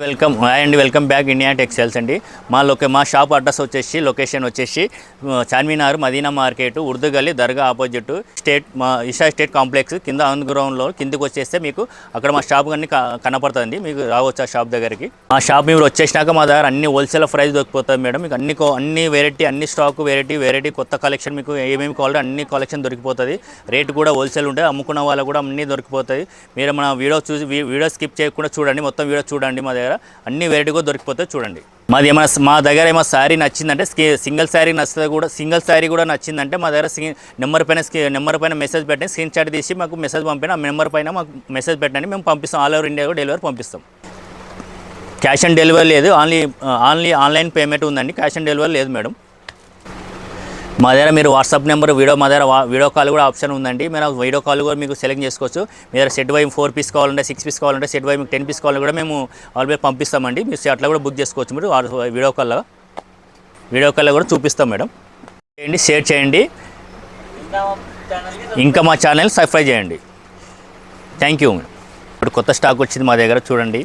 Welcome back India textiles అండి. మా shop address location వచ్చేసి చార్మినార్ మదీనా మార్కెట్ ఉర్దూ గల్లీ దర్గా ఆపోజిట్ మా ఇషా స్టేట్ కాంప్లెక్స్ కింద ఆన్ గ్రౌండ్లో కిందకి వచ్చేస్తే మీకు అక్కడ మా షాప్ అన్ని కనపడుతుంది. మీకు రావచ్చు ఆ షాప్ దగ్గరికి. మా షాప్ మీరు వచ్చేసినాక మా దగ్గర అన్ని హోల్సేల్ ప్రైస్ దొరికిపోతుంది మేడం. మీకు అన్ని వెరైటీ అన్ని స్టాక్ వెరైటీ కొత్త కలెక్షన్ మీకు ఏమేమి కావాలో అన్ని కలెక్షన్ దొరికిపోతుంది. రేట్ కూడా హోల్సేల్ ఉంటుంది. అమ్ముకున్న వాళ్ళు కూడా అన్నీ దొరికిపోతాయి. మీరు మన వీడియో స్కిప్ చేయకుండా చూడండి, మొత్తం వీడియో చూడండి. మా దగ్గర అన్ని వెరైటీగా దొరికిపోతాయి. చూడండి మా దగ్గర ఏమైనా శారీ నచ్చిందంటే సింగిల్ శారీ నచ్చితే కూడా సింగిల్ శారీ కూడా నచ్చిందంటే మా దగ్గర నెంబర్ పైన మెసేజ్ పెట్టండి, స్క్రీన్ షాట్ తీసి మాకు మెసేజ్ పంపిన ఆ నెంబర్ పైన మాకు మెసేజ్ పెట్టండి, మేము పంపిస్తాం. ఆల్ ఓవర్ ఇండియా డెలివరీ పంపిస్తాం. క్యాష్ ఆన్ డెలివరీ లేదు, ఓన్లీ ఆన్లైన్ పేమెంట్ ఉందండి. క్యాష్ ఆన్ డెలివరీ లేదు మేడం. మా దగ్గర మీరు వాట్సాప్ నెంబర్ మా దగ్గర వీడియో కాల్ కూడా ఆప్షన్ ఉందండి. మీరు వీడియో కాల్ కూడా మీకు సెలెక్ట్ చేసుకోవచ్చు. మీ దగ్గర సెట్ వై 4 పీస్ కావాలంటే 6 పీస్ కావాలంటే సెట్ వై మీకు 10 పీస్ కావాలంటే కూడా మేము ఆల్రెడీ పంపిస్తామండి. మీరు అట్లా కూడా బుక్ చేసుకోవచ్చు. మీరు వీడియో కాల్లో కూడా చూపిస్తాం మేడం. చేయండి, షేర్ చేయండి, ఇంకా మా ఛానల్ సబ్స్క్రైబ్ చేయండి. Thank you madam. ఇప్పుడు కొత్త స్టాక్ వచ్చింది మా దగ్గర చూడండి.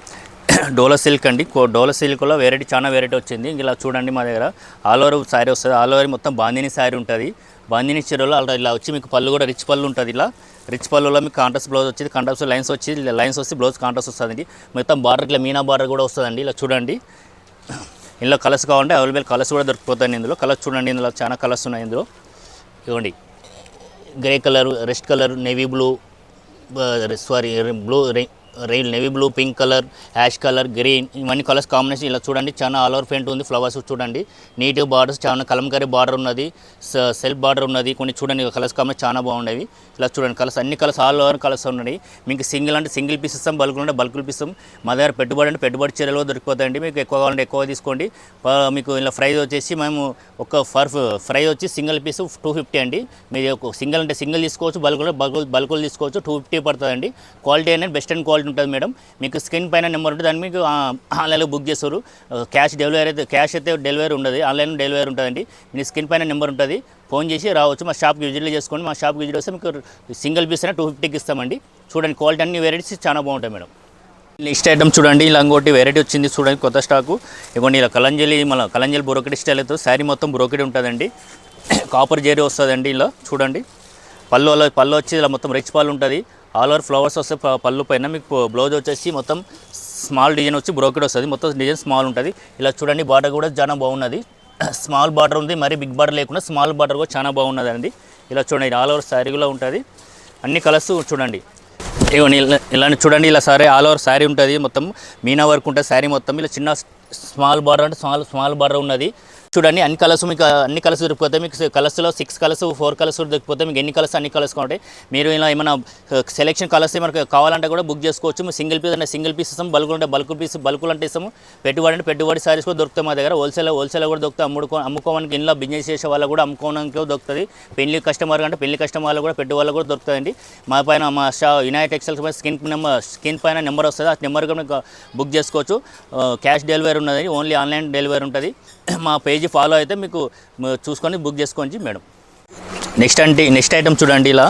డోలా సిల్క్ అండి. డోలా సిల్క్లో చాలా వెరైటీ వచ్చింది. ఇలా చూడండి మా దగ్గర ఆల్ ఓవర్ శారీ వస్తుంది. ఆల్ ఓవర్ మొత్తం బాందిని శారీ ఉంటుంది. బాందిని చీరలో ఇలా వచ్చి మీకు పళ్ళు కూడా రిచ్ పళ్ళు ఉంటుంది. ఇలా రిచ్ పళ్ళులో మీకు కాంట్రాస్ట్ బ్లౌజ్ వచ్చి కాంట్రాస్ట్ లైన్స్ వచ్చి బ్లౌజ్ కాంట్రాస్ట్ వస్తుందండి. మొత్తం బార్డర్ ఇట్లా మీనా బార్డర్ కూడా వస్తుందండి. ఇలా చూడండి. ఇందులో కలర్స్ కావాలంటే అవైలబుల్ కలర్స్ కూడా దొరికిపోతాయి. ఇందులో కలర్స్ చూడండి. ఇందులో చాలా కలర్స్ ఉన్నాయి. ఇందులో ఇవ్వండి, grey colour, rust colour, navy blue, navy blue, pink colour, ash colour, green, ఇవన్నీ కలర్స్ కాంబినేషన్. ఇలా చూడండి, చాలా ఆల్ ఓవర్ పెయింట్ ఉంది. ఫ్లవర్స్ చూడండి, నీట్గా బార్డర్స్, చాలా కలంకారీ బార్డర్ ఉన్నది, సెల్ఫ్ బార్డర్ ఉన్నది. కొన్ని చూడండి కలర్స్ కాంబినేషన్ చాలా బాగుండేవి. ఇలా చూడండి కలర్స్, అన్ని కలర్స్ ఆల్ ఓవర్ కలర్స్ ఉన్నాయి. మీకు సింగిల్ అంటే సింగిల్ పీస్ ఇస్తాం, బల్కులు అంటే బల్కులు పీస్ ఇస్తాం. మా దగ్గర పెట్టుబడి చీరలు దొరికిపోతాయండి. మీకు ఎక్కువ కావాలంటే ఎక్కువ తీసుకోండి. మీకు ఇలా ప్రైస్ వచ్చేసి మేము ఒక ఫ్రై వచ్చి సింగిల్ పీస్ 250 అండి. మీరు సింగిల్ అంటే సింగిల్ తీసుకోవచ్చు, బల్కులు తీసుకోవచ్చు. 250 పడుతుందండి. క్వాలిటీ అనేది బెస్ట్ అండ్ క్వాలిటీ ఉంటుంది మేడం. మీకు స్క్రీన్ పైన నెంబర్ ఉంటుంది, దాన్ని మీకు ఆన్లైన్లో బుక్ చేస్తారు. క్యాష్ అయితే డెలివరీ ఉండదు, ఆన్లైన్ డెలివరీ ఉంటుందండి. మీ స్క్రీన్ పైన నెంబర్ ఉంటుంది, ఫోన్ చేసి రావచ్చు. మా షాప్కి విజిట్ చేసుకోండి. మా షాప్కి విజిట్ వస్తే మీకు సింగిల్ పీస్ అయినా 250కి ఇస్తామండి. చూడండి క్వాలిటీ అన్ని వెరైటీస్ చాలా బాగుంటాయి మేడం. నెక్స్ట్ ఐటమ్ చూడండి, ఇలా ఇంకోటి వెరైటీ వచ్చింది చూడండి, కొత్త స్టాకు. ఇవ్వండి, ఇలా కలంజలి బ్రోకెట్ స్టైల్ అయితే శారీ మొత్తం బ్రోకెట్ ఉంటుందండి. కాపర్ జరీ వస్తుందండి. ఇలా చూడండి, పళ్ళు వచ్చి ఇలా మొత్తం రిచ్ పళ్ళు ఉంటుంది. ఆల్ ఓవర్ ఫ్లవర్స్ వస్తే పళ్ళు పైన మీకు బ్లౌజ్ వచ్చేసి మొత్తం స్మాల్ డిజైన్ వచ్చి బ్రోకెట్ వస్తుంది. మొత్తం డిజైన్ స్మాల్ ఉంటుంది. ఇలా చూడండి, బార్డర్ కూడా చాలా బాగున్నది. స్మాల్ బార్డర్ ఉంది, మరి బిగ్ బార్డర్ లేకుండా స్మాల్ బార్డర్ కూడా చాలా బాగున్నది అండి. ఇలా చూడండి, ఆల్ ఓవర్ శారీ కూడా ఉంటుంది. అన్ని కలర్స్ చూడండి. ఇవన్నీ ఇలా చూడండి, ఇలా సారీ ఆల్ ఓవర్ శారీ ఉంటుంది. మొత్తం మీనా వర్క్ ఉంటుంది శారీ మొత్తం. ఇలా చిన్న స్మాల్ బార్డర్ అంటే స్మాల్ బార్డర్ ఉన్నది. చూడండి, అన్ని కలర్స్ మీకు అన్ని కలర్స్ దొరికిపోతాయి. మీకు కలర్స్లో 6 కలర్స్ 4 కలర్స్ దొరికిపోతాయి. మీకు ఎన్ని కలర్స్ అన్ని కలర్స్ కావాలి. మీరు ఇలా ఏమైనా సెలెక్షన్ కలర్స్ ఏమైనా కావాలంటే కూడా బుక్ చేసుకోవచ్చు. మీరు సింగిల్ పీస్ అంటే సింగిల్ పీస్ ఇస్తాం, బల్కులు అంటే బల్కులు అంటే ఇస్తాము. పెట్టుబడి సారీస్ కూడా దొరుకుతాయి మా దగ్గర. హోల్సేల్ కూడా దొరుకుతాయి. అమ్ముకోవడానికి ఇంట్లో బిజినెస్ చేసే వాళ్ళు కూడా అమ్ముకోవడానికి దొరుకుతుంది. పెళ్లి కస్టమర్ అంటే పెళ్లి కస్టమర్లు కూడా పెట్టే వాళ్ళు కూడా దొరుకుతుందండి. మా యునైటెడ్ టెక్స్టైల్స్ పైన స్క్రీన్ పైన నెంబర్ వస్తుంది, ఆ నెంబర్ కూడా బుక్ చేసుకోవచ్చు. క్యాష్ డెలివరీ ఉన్నది, ఓన్లీ ఆన్లైన్ డెలివరీ ఉంటుంది. మా పేజీ ఫాలో అయితే మీకు చూసుకొని బుక్ చేసుకోండి మేడం. నెక్స్ట్ ఐటమ్ చూడండి, ఇలా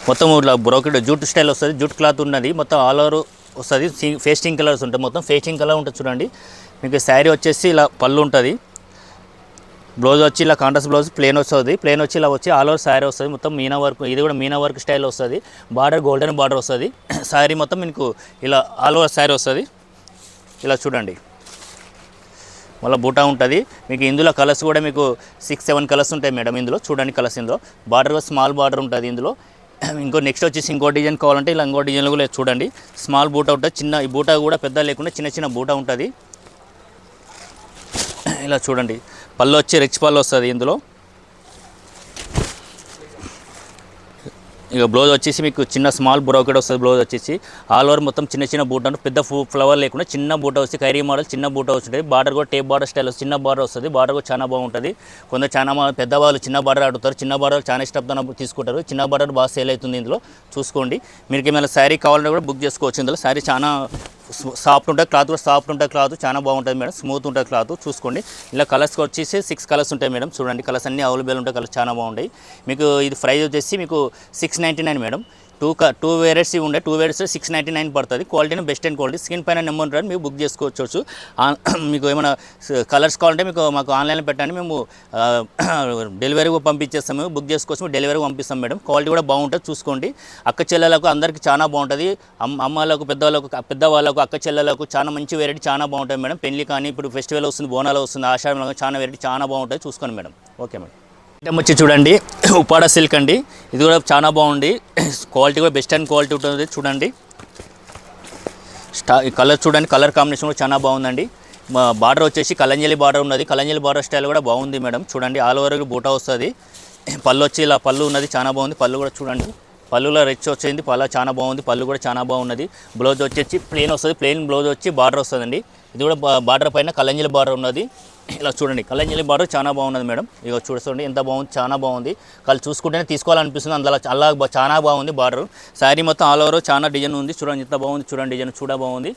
మొత్తం ఇలా బ్రోకెట్ జూట్ స్టైల్ వస్తుంది. జూట్ క్లాత్ ఉన్నది, మొత్తం ఆల్ ఓవర్ వస్తుంది. ఫేస్టింగ్ కలర్స్ ఉంటాయి, మొత్తం ఫేస్టింగ్ కలర్ ఉంటుంది. చూడండి, మీకు శారీ వచ్చేసి ఇలా పళ్ళు ఉంటుంది. బ్లౌజ్ వచ్చి ఇలా కాంట్రాస్ట్ బ్లౌజ్ ప్లేన్ వస్తుంది. ప్లేన్ వచ్చి ఇలా వచ్చి ఆల్ ఓవర్ శారీ వస్తుంది. మొత్తం మీనా వర్క్, ఇది కూడా మీనా వర్క్ స్టైల్ వస్తుంది. బార్డర్ గోల్డెన్ బార్డర్ వస్తుంది. శారీ మొత్తం మీకు ఇలా ఆల్ ఓవర్ శారీ వస్తుంది. ఇలా చూడండి, మళ్ళీ బూటా ఉంటుంది. మీకు ఇందులో కలర్స్ కూడా మీకు 6-7 కలర్స్ ఉంటాయి మేడం. ఇందులో చూడండి కలర్స్, ఇందులో బార్డర్ స్మాల్ బార్డర్ ఉంటుంది. ఇందులో నెక్స్ట్ వచ్చేసి ఇంకో డిజైన్ కావాలంటే ఇలా ఇంకో డిజైన్ కూడా చూడండి, స్మాల్ బూటా ఉంటుంది. ఈ బూటా కూడా పెద్ద లేకుండా చిన్న బూటా ఉంటుంది. ఇలా చూడండి, పళ్ళు వచ్చి రిచ్ పళ్ళు వస్తుంది. ఇందులో ఇక బ్లౌజ్ వచ్చేసి మీకు చిన్న స్మాల్ బ్రోకెట్ వస్తుంది. బ్లౌజ్ వచ్చేసి ఆల్ ఓవర్ మొత్తం చిన్న బూట ఉంటుంది. పెద్ద ఫ్లవర్ లేకుండా చిన్న బూట వస్తుంది. ఖైరీ మోడల్ చిన్న బూట వస్తుంది. బార్డర్ కూడా టేప్ బార్డర్ స్టైల్ చిన్న బార్డర్ వస్తుంది. బార్డర్ కూడా చాలా బాగుంటుంది. చాలా పెద్దవాళ్ళు చిన్న బార్డర్ అడుగుతారు. చిన్న బార్డర్ చాలా ఇష్టపడుతున్న తీసుకుంటారు. చిన్న బార్డర్ బాగా సేల్ అవుతుంది. ఇందులో చూసుకోండి. మీకు ఏమైనా శారీ కావాలంటే కూడా బుక్ చేసుకోవచ్చు. ఇందులో శారీ చాలా సాఫ్ట్ ఉంటుంది, క్లాత్ కూడా సాఫ్ట్ ఉంటుంది. క్లాత్ చాలా బాగుంటుంది మేడం, స్మూత్ ఉంటుంది క్లాత్. చూసుకోండి, ఇలా కలర్స్ వచ్చేసి 6 కలర్స్ ఉంటాయి మేడం. చూడండి, కలర్స్ అన్నీ అవైలబుల్ ఉంటాయి. కలర్స్ చాలా బాగుంటాయి. మీకు ఇది ప్రైస్ వచ్చేసి మీకు 699 మేడం. టూ వేరియట్స్ ఉండే 2 వేరియట్స్ 699 పడుతుంది. క్వాలిటీని బెస్ట్ అండ్ క్వాలిటీ. స్క్రీన్ పైన నెంబర్ ఉంటుంది, మీరు బుక్ చేసుకోవచ్చు. మీకు ఏమైనా కలర్స్ కావాలంటే మాకు ఆన్లైన్లో పెట్టండి, మేము డెలివరీ పంపించేస్తాము. బుక్ చేసుకోవచ్చు, డెలివరీ పంపిస్తాం మేడం. క్వాలిటీ కూడా బాగుంటుంది, చూసుకోండి. అక్క చెల్లెలకు అందరికీ చాలా బాగుంటుంది. అమ్మలకు పెద్దవాళ్ళకు అక్క చెల్లెలకు చాలా మంచి వెరైటీ చాలా బాగుంటుంది మేడం. పెళ్లి కానీ ఇప్పుడు ఫెస్టివల్ వస్తుంది, బోనాలు వస్తుంది, ఆషాఢంలో చాలా వెరైటీ చాలా బాగుంటుంది, చూసుకోండి మేడం. Okay madam. ఐటమ్ వచ్చి చూడండి, ఉప్పాడ సిల్క్ అండి. ఇది కూడా చాలా బాగుంది, క్వాలిటీ కూడా బెస్ట్ అండ్ క్వాలిటీ ఉంటుంది. చూడండి కలర్ చూడండి, కలర్ కాంబినేషన్ కూడా చాలా బాగుందండి. బార్డర్ వచ్చేసి కలంజలి బార్డర్ ఉన్నది. కలంజలి బార్డర్ స్టైల్ కూడా బాగుంది మేడం. చూడండి ఆల్ ఓవర్ బూటా వస్తుంది. పళ్ళు వచ్చి ఇలా పళ్ళు ఉన్నది, చాలా బాగుంది. పళ్ళు కూడా చూడండి, పళ్ళులో రిచ్ వచ్చింది, పళ్ళు చాలా బాగుంది. పళ్ళు కూడా చాలా బాగున్నది. బ్లౌజ్ వచ్చేసి ప్లెయిన్ వస్తుంది, ప్లెయిన్ బ్లౌజ్ వచ్చి బార్డర్ వస్తుందండి. ఇది కూడా బార్డర్ పైన కలంజలి బార్డర్ ఉన్నది. ఇలా చూడండి, కలంజలి బార్డర్ చాలా బాగున్నది మేడం. ఇక చూడండి ఎంత బాగుంది, చాలా బాగుంది. కళ్ళు చూసుకుంటేనే తీసుకోవాలనిపిస్తుంది, అందులో అలా చాలా బాగుంది బార్డర్. శారీ మొత్తం ఆల్ ఓవర్ చాలా డిజైన్ ఉంది. చూడండి ఎంత బాగుంది, చూడండి డిజైన్ చూడ బాగుంది.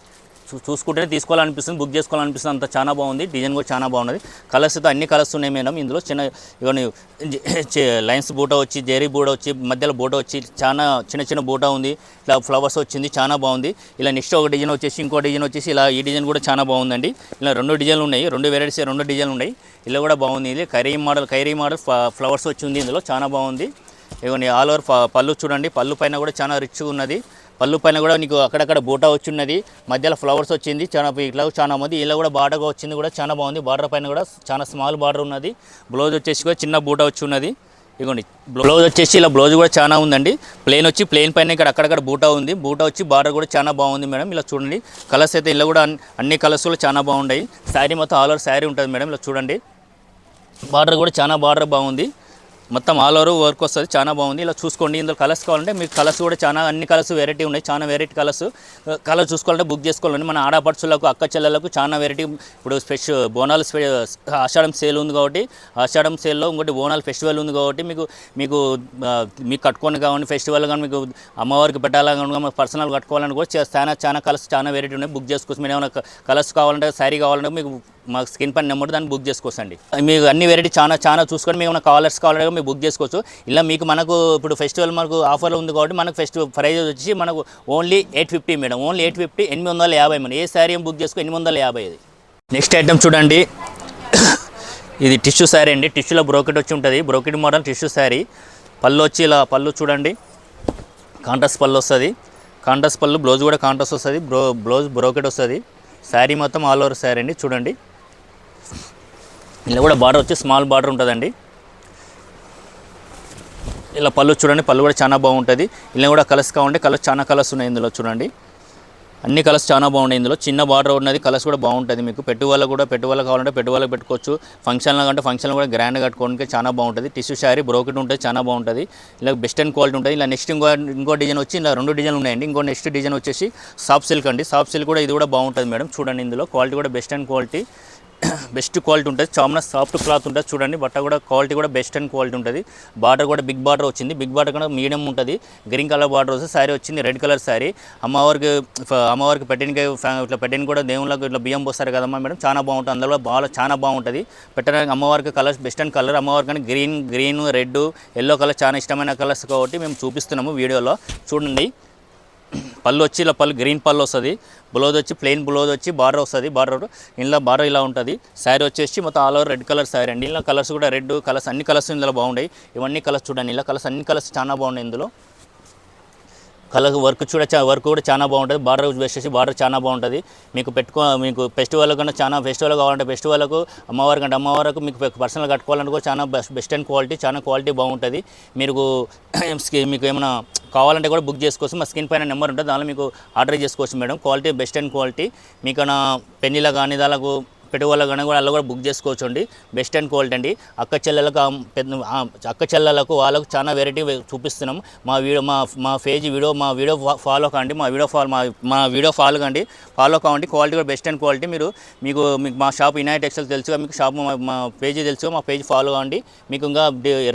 చూసుకుంటేనే తీసుకోవాలనిపిస్తుంది, బుక్ చేసుకోవాలనిపిస్తుంది, అంత చాలా బాగుంది. డిజైన్ కూడా చాలా బాగున్నది. కలర్స్ అయితే అన్ని కలర్స్ ఉన్నాయి మేడం. ఇందులో ఇవన్నీ లైన్స్ బూట వచ్చి, జెరీ బూట వచ్చి, మధ్యలో బూట వచ్చి, చాలా చిన్న బూట ఉంది. ఇట్లా ఫ్లవర్స్ వచ్చింది, చాలా బాగుంది. ఇలా నెక్స్ట్ ఒక డిజైన్ వచ్చేసి, ఇంకో డిజైన్ వచ్చేసి ఇలా ఈ డిజైన్ కూడా చాలా బాగుందండి. ఇలా 2 డిజైన్లు ఉన్నాయి, 2 వెరైటీస్ 2 డిజైన్లు ఉన్నాయి. ఇలా కూడా బాగుంది. ఇది ఖైరీ మోడల్ ఫ్లవర్స్ వచ్చింది, ఇందులో చాలా బాగుంది. ఇవన్నీ ఆల్ ఓవర్ పళ్ళు చూడండి, పళ్ళు పైన కూడా చాలా రిచ్గా ఉన్నది. పళ్ళు పైన కూడా నీకు అక్కడక్కడ బూటా వచ్చి ఉన్నది, మధ్యలో ఫ్లవర్స్ వచ్చింది, చాలా ఇట్లా చాలా మంది. ఇలా కూడా బార్డర్ వచ్చింది, కూడా చాలా బాగుంది. బార్డర్ పైన కూడా చాలా స్మాల్ బార్డర్ ఉన్నది. బ్లౌజ్ వచ్చేసి కూడా చిన్న బూటా వచ్చి ఉన్నది. ఇదిగోండి బ్లౌజ్ వచ్చేసి ఇలా బ్లౌజ్ కూడా చాలా ఉందండి. ప్లెయిన్ పైన ఇక్కడ అక్కడక్కడ బూటా ఉంది. బూటా వచ్చి బార్డర్ కూడా చాలా బాగుంది మేడం. ఇలా చూడండి కలర్స్ అయితే ఇలా కూడా అన్ని కలర్స్ కూడా చాలా బాగున్నాయి. శారీ మొత్తం ఆల్ ఓవర్ శారీ ఉంటుంది మేడం. ఇలా చూడండి బార్డర్ కూడా చాలా బార్డర్ బాగుంది. మొత్తం ఆల్ ఓవర్ వర్క్ వస్తుంది, చాలా బాగుంది. ఇలా చూసుకోండి. ఇందులో కలర్స్ కావాలంటే మీకు కలర్స్ కూడా చాలా అన్ని కలర్స్ వెరైటీ ఉన్నాయి, చాలా వెరైటీ కలర్ చూసుకోవాలంటే బుక్ చేసుకోవాలండి. మన ఆడపడుచులకు అక్క చెల్లెలకు చాలా వెరైటీ. ఇప్పుడు బోనాలు ఆషాఢం సేల్ ఉంది కాబట్టి, ఆషాఢం సేల్లో ఇంకోటి బోనాలు ఫెస్టివల్ ఉంది కాబట్టి మీకు కట్టుకొని కావాలి, ఫెస్టివల్ కానీ మీకు అమ్మవారికి పెట్టాలని పర్సనల్ కట్టుకోవాలని కూడా చాలా కలర్స్ చాలా వెరైటీ ఉన్నాయి, బుక్ చేసుకోవచ్చు. మీరు ఏమైనా కలర్స్ కావాలంటే శారీ కావాలంటే మీకు మా స్క్రీన్ పైన నెంబర్ దాన్ని బుక్ చేసుకోవచ్చండి. మీకు అన్ని వెరైటీ చాలా చూసుకొని మీకు కలర్స్ కావాలంటే మీరు బుక్ చేసుకోవచ్చు. ఇలా మనకు ఇప్పుడు ఫెస్టివల్ మనకు ఆఫర్ ఉంది కాబట్టి మనకు ఫెస్టివల్ ప్రైస్ వచ్చి మనకు ఓన్లీ 850 మేడం. Only 850, 850 madam. ఏ శారీ ఏం బుక్ చేసుకో 850 ఇది. నెక్స్ట్ ఐటమ్ చూడండి, ఇది టిష్యూ శారీ అండి. టిష్యూలో బ్రోకెట్ వచ్చి ఉంటుంది, బ్రోకెట్ మోడల్ టిష్యూ శారీ. పళ్ళు వచ్చి ఇలా పళ్ళు చూడండి, కాంట్రాస్ట్ పళ్ళు వస్తుంది. కాంట్రాస్ట్ పళ్ళు, బ్లౌజ్ కూడా కాంట్రాస్ట్ వస్తుంది, బ్లౌజ్ బ్రోకెట్ వస్తుంది. శారీ మొత్తం ఆల్ ఓవర్ శారీ అండి. చూడండి ఇలా కూడా బార్డర్ వచ్చి స్మాల్ బార్డర్ ఉంటుందండి. ఇలా పళ్ళు చూడండి, పళ్ళు కూడా చాలా బాగుంటుంది. ఇలా కూడా కలర్స్ కావాలంటే చాలా కలర్స్ ఉన్నాయి ఇందులో. చూడండి అన్ని కలర్స్ చాలా బాగున్నాయి ఇందులో. చిన్న బార్డర్ ఉన్నది, కలర్స్ కూడా బాగుంటుంది. మీకు పెట్టుబడులు కావాలంటే పెట్టుబడులకు పెట్టుకోవచ్చు. ఫంక్షన్లో కంటే ఫంక్షన్లో కూడా గ్రాండ్గా కట్టుకోవడానికి చాలా బాగుంటుంది. టిష్యూ శారీ బ్రోకెట్ ఉంటుంది, చాలా బాగుంటుంది. ఇలా బెస్ట్ అండ్ క్వాలిటీ ఉంటుంది. ఇలా నెక్స్ట్ ఇంకో డిజైన్ వచ్చి ఇలా 2 డిజైన్లు ఉన్నాయండి. ఇంకో నెక్స్ట్ డిజైన్ వచ్చేసి సాఫ్ట్ సిల్క్ అండి. సాఫ్ట్ సిల్క్ కూడా ఇది కూడా బాగుంటుంది మేడం. చూడండి ఇందులో క్వాలిటీ కూడా బెస్ట్ అండ్ క్వాలిటీ ఉంటుంది. చాలా సాఫ్ట్ క్లాత్ ఉంటుంది. చూడండి బట్ట కూడా క్వాలిటీ కూడా బెస్ట్ అండ్ క్వాలిటీ ఉంటుంది. బార్డర్ కూడా బిగ్ బార్డర్ వచ్చింది, బిగ్ బార్డర్ కన్నా మీడియం ఉంటుంది. గ్రీన్ కలర్ బార్డర్ వస్తుంది. శారీ వచ్చింది రెడ్ కలర్ శారీ. అమ్మవారికి పెట్టడానికి ఇట్లా పెట్టడానికి కూడా దేవుళ్ళకి ఇట్లా బియ్యం పోస్తారు కదమ్మా మేడం, చాలా బాగుంటుంది. అందులో చాలా బాగుంటుంది పెట్టడానికి. అమ్మవారికి కలర్స్ బెస్ట్ అండ్ కలర్. అమ్మవారికి గ్రీన్ రెడ్ ఎల్లో కలర్ చాలా ఇష్టమైన కలర్స్ కాబట్టి మేము చూపిస్తున్నాము వీడియోలో. చూడండి పళ్ళు వచ్చి ఇలా గ్రీన్ పళ్ళు వస్తుంది. బ్లౌజ్ వచ్చి ప్లెయిన్ బ్లౌజ్ వచ్చి బార్డర్ వస్తుంది. బార్డర్ ఇలా ఉంటుంది. శారీ వచ్చేసి మొత్తం all over red colour sari అండి. ఇలా కలర్స్ కూడా రెడ్ కలర్స్ అన్ని కలర్స్ ఇందులో బాగున్నాయి. ఇవన్నీ కలర్స్ చూడండి, ఇలా కలర్స్ అన్ని కలర్స్ చాలా బాగున్నాయి ఇందులో. కలర్ వర్క్ కూడా చాలా బాగుంటుంది. బార్డర్ వచ్చేసి బార్డర్ చాలా బాగుంటుంది. మీకు ఫెస్టివల్ కన్నా చాలా ఫెస్టివల్ కావాలంటే ఫెస్టివల్కు, అమ్మవారికి మీకు పర్సనల్ కట్టుకోవాలంటే కూడా చాలా బెస్ట్ అండ్ క్వాలిటీ, చాలా క్వాలిటీ బాగుంటుంది. మీకు ఏమైనా కావాలంటే కూడా బుక్ చేసుకోవచ్చు. మా స్క్రీన్ పైన నెంబర్ ఉంటుంది, దానిలో మీకు ఆర్డర్ చేసుకోవచ్చు madam. Quality best and quality. మీకు పెళ్ళిళ్ళ కానీ దానికి పెట్టుబడుల కానీ కూడా అలా కూడా బుక్ చేసుకోవచ్చు అండి. బెస్ట్ అండ్ క్వాలిటీ అండి. అక్క చెల్లెలకు వాళ్ళకు చాలా వెరైటీ చూపిస్తున్నాం. మా వీడియో ఫాలో కండి. మా వీడియో ఫాలో కండి. ఫాలో కావండి. క్వాలిటీ కూడా బెస్ట్ అండ్ క్వాలిటీ. మీకు మా షాప్ వినాయక్ టెక్స్టైల్స్ తెలుసుగా, మీకు షాప్ మా పేజీ తెలుసుగా, మా పేజ్ ఫాలో కావండి. మీకు ఇంకా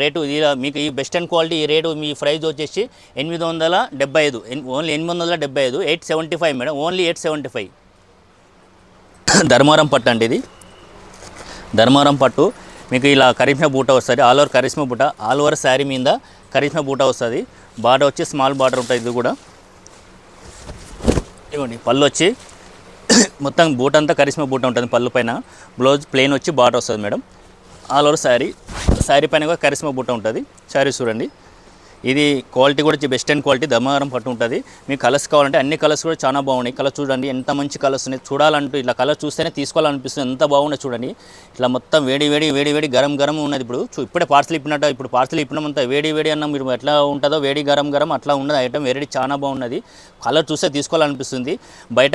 రేటు మీకు ఈ బెస్ట్ అండ్ క్వాలిటీ ఈ రేటు మీ ప్రైస్ వచ్చేసి 875, ఓన్లీ 875, 875 మేడం, ఓన్లీ 875. ధర్మారం పట్టు అండి ఇది. ధర్మారం పట్టు మీకు ఇలా కరిష్మా బూట వస్తుంది. ఆల్ ఓవర్ కరిష్మా బూట, ఆల్ ఓవర్ శారీ మీద కరిష్మా బూటా వస్తుంది. బార్డర్ వచ్చి స్మాల్ బార్డర్ ఉంటుంది. ఇది కూడా ఇవ్వండి. పళ్ళు వచ్చి మొత్తం బూట అంతా కరిష్మా బూట ఉంటుంది. పళ్ళు పైన బ్లౌజ్ ప్లెయిన్ వచ్చి బార్డర్ వస్తుంది మేడం. ఆల్ ఓవర్ శారీ పైన కూడా కరిష్మా బూట ఉంటుంది. శారీ చూడండి. ఇది క్వాలిటీ కూడా బెస్ట్ అండ్ క్వాలిటీ ధర్మవరం పట్టు ఉంటుంది. మీకు కలర్స్ కావాలంటే అన్ని కలర్స్ కూడా చాలా బాగున్నాయి. కలర్ చూడండి ఎంత మంచి కలర్స్ ఉన్నాయి. చూడాలంటూ ఇట్లా కలర్ చూస్తేనే తీసుకోవాలనిపిస్తుంది. ఎంత బాగున్నాయి చూడండి. ఇట్లా మొత్తం వేడి గరం ఉన్నది. ఇప్పుడే పార్సల్ ఇప్పినట్టు ఇప్పుడు పార్సల్ ఇప్పినంత వేడి అన్న మీరు ఎట్లా ఉంటుందో వేడి గరం అట్లా ఉన్నది ఐటమ్. వేడి చాలా బాగున్నది. కలర్ చూస్తే తీసుకోవాలనిపిస్తుంది. బయట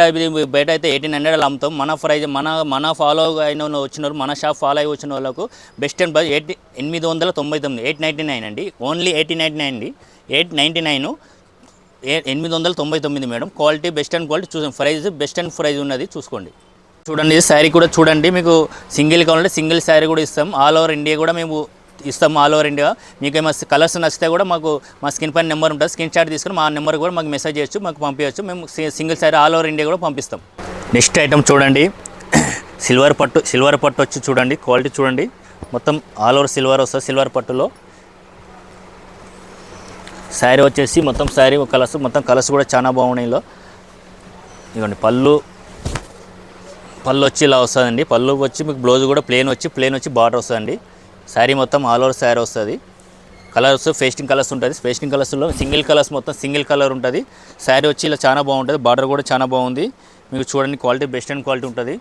అయితే 1800 అమ్ముతాం. మన ప్రైజ్ మన ఫాలో అయిన వచ్చిన వాళ్ళు, మన షాప్ ఫాలో అయ్యి వచ్చిన వాళ్ళకు బెస్ట్ అండ్ బెస్ట్ 899 899 అండి. ఓన్లీ 899 అండి. 899 899 madam. Quality best and quality చూసాం. ప్రైజ్ బెస్ట్ అండ్ ప్రైజ్ ఉన్నది చూసుకోండి. చూడండి శారీ కూడా చూడండి. మీకు సింగిల్ కావాలంటే సింగిల్ శారీ కూడా ఇస్తాం. ఆల్ ఓవర్ ఇండియా కూడా మేము ఇస్తాం. ఆల్ ఓవర్ ఇండియా మీకు ఏమైనా కలర్స్ నచ్చితే కూడా మాకు మా స్క్రీన్ పైన నెంబర్ ఉంటుంది. స్క్రీన్ షాట్ తీసుకుని మా నెంబర్ కూడా మాకు మెసేజ్ చేయొచ్చు, మాకు పంపించవచ్చు. మేము single sari all over India కూడా పంపిస్తాం. నెక్స్ట్ ఐటమ్ చూడండి. సిల్వర్ పట్టు వచ్చి చూడండి. క్వాలిటీ చూడండి. మొత్తం ఆల్ ఓవర్ సిల్వర్ వస్తుంది. సిల్వర్ పట్టులో శారీ వచ్చేసి మొత్తం శారీ మొత్తం కలర్స్ కూడా చాలా బాగున్నాయి. ఇదిగోండి పళ్ళు వచ్చి ఇలా వస్తుందండి. పళ్ళు వచ్చి మీకు బ్లౌజ్ కూడా ప్లెయిన్ వచ్చి బార్డర్ వస్తుందండి. శారీ మొత్తం ఆల్ ఓవర్ శారీ వస్తుంది. కలర్స్ పేస్టింగ్ కలర్స్ ఉంటుంది. పేస్టింగ్ కలర్స్లో సింగిల్ కలర్స్ మొత్తం సింగిల్ కలర్ ఉంటుంది. శారీ వచ్చి ఇలా చాలా బాగుంటుంది. బార్డర్ కూడా చాలా బాగుంది. మీకు చూడండి క్వాలిటీ బెస్ట్ అండ్ క్వాలిటీ ఉంటుంది.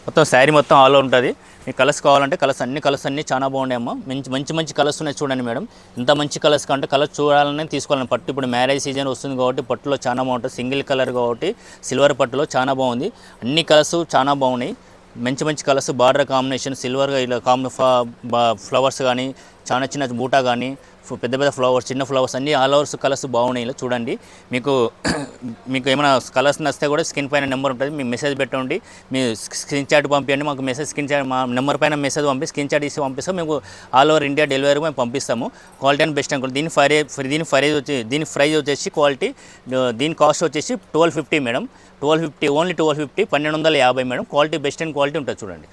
మొత్తం శారీ మొత్తం ఆల్ ఓవర్ ఉంటుంది. మీకు కలర్స్ కావాలంటే కలర్స్ అన్నీ చాలా బాగున్నాయి అమ్మ. మంచి కలర్స్ ఉన్నాయి చూడండి మేడం. ఇంత మంచి కలర్స్ కంటే కలర్స్ చూడాలని తీసుకోవాలని. పట్టు ఇప్పుడు మ్యారేజ్ సీజన్ వస్తుంది కాబట్టి పట్టులో చాలా బాగుంటుంది. సింగిల్ కలర్ కాబట్టి సిల్వర్ పట్టులో చాలా బాగుంది. అన్ని కలర్స్ చాలా బాగున్నాయి. మంచి కలర్స్ బార్డర్ కాంబినేషన్ సిల్వర్గా ఇలా ఫ్లవర్స్ కానీ చిన్న బూటా కానీ పెద్ద ఫ్లవర్స్ చిన్న ఫ్లవర్స్ అన్నీ ఆల్ ఓవర్స్ కలర్స్ బాగున్నాయి. ఇలా చూడండి. మీకు ఏమైనా కలర్స్ నచ్చితే కూడా స్క్రీన్ పైన నెంబర్ ఉంటుంది. మీ మెసేజ్ పెట్టండి. మీ స్క్రీన్ షాట్ పంపించండి. మాకు స్క్రీన్ షాట్ మా నెంబర్ పైన మెసేజ్ స్క్రీన్ షాట్ ఇస్తే పంపిస్తాం. మేము ఆల్ ఓవర్ ఇండియా డెలివరీ మేము పంపిస్తాము. క్వాలిటీ అండ్ బెస్ట్ అనుకోండి. దీని ప్రైజ్ వచ్చేసి క్వాలిటీ దీని కాస్ట్ వచ్చేసి 1250 madam. 1250 only 1250 1250 madam. Quality best and quality ఉంటుంది చూడండి.